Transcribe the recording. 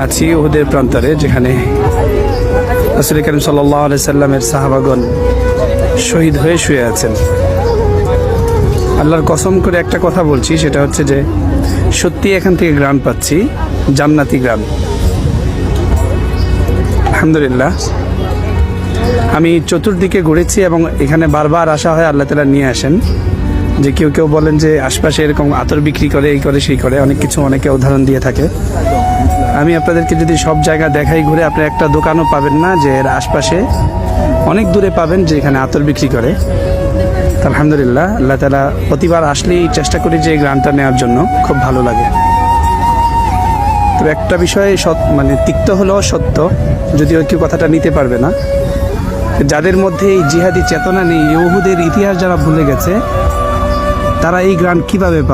আছি উহুদের প্রান্তরে, যেখানে রাসূল করিম সাল্লাল্লাহু আলাইহি সাল্লামের সাহাবাগণ শহীদ হয়ে শুয়ে আছেন। আল্লাহর কসম করে একটা কথা বলছি, সেটা হচ্ছে যে সত্যি এখান থেকে গ্রাম পাচ্ছি, জান্নাতি গ্রাম। আলহামদুলিল্লাহ। আমি চতুর্দিকে ঘুরেছি এবং এখানে বারবার আসা হয়, আল্লাহ তাআলা নিয়ে আসেন। যে কেউ কেউ বলেন যে আশপাশে এরকম আতর বিক্রি করে, এই করে সেই করে, অনেক কিছু অনেকে উদাহরণ দিয়ে থাকে। আমি আপনাদেরকে যদি সব জায়গা দেখাই ঘুরে, আপনি একটা দোকানও পাবেন না যে এর আশপাশে, অনেক দূরে পাবেন যে এখানে আতর বিক্রি করে। আলহামদুলিল্লাহ, আল্লাহ তাআলা প্রতিবার আসলেই চেষ্টা করি যে এই গ্রামটা নেওয়ার জন্য, খুব ভালো লাগে। তো একটা বিষয়ে মানে তিক্ত হলেও সত্য, যদিও কেউ কথাটা নিতে পারবে না, যাদের মধ্যে এই জিহাদি চেতনা নেই, উহুদের ইতিহাস যারা ভুলে গেছে, তারা এই গ্রাম কিভাবে পাবে?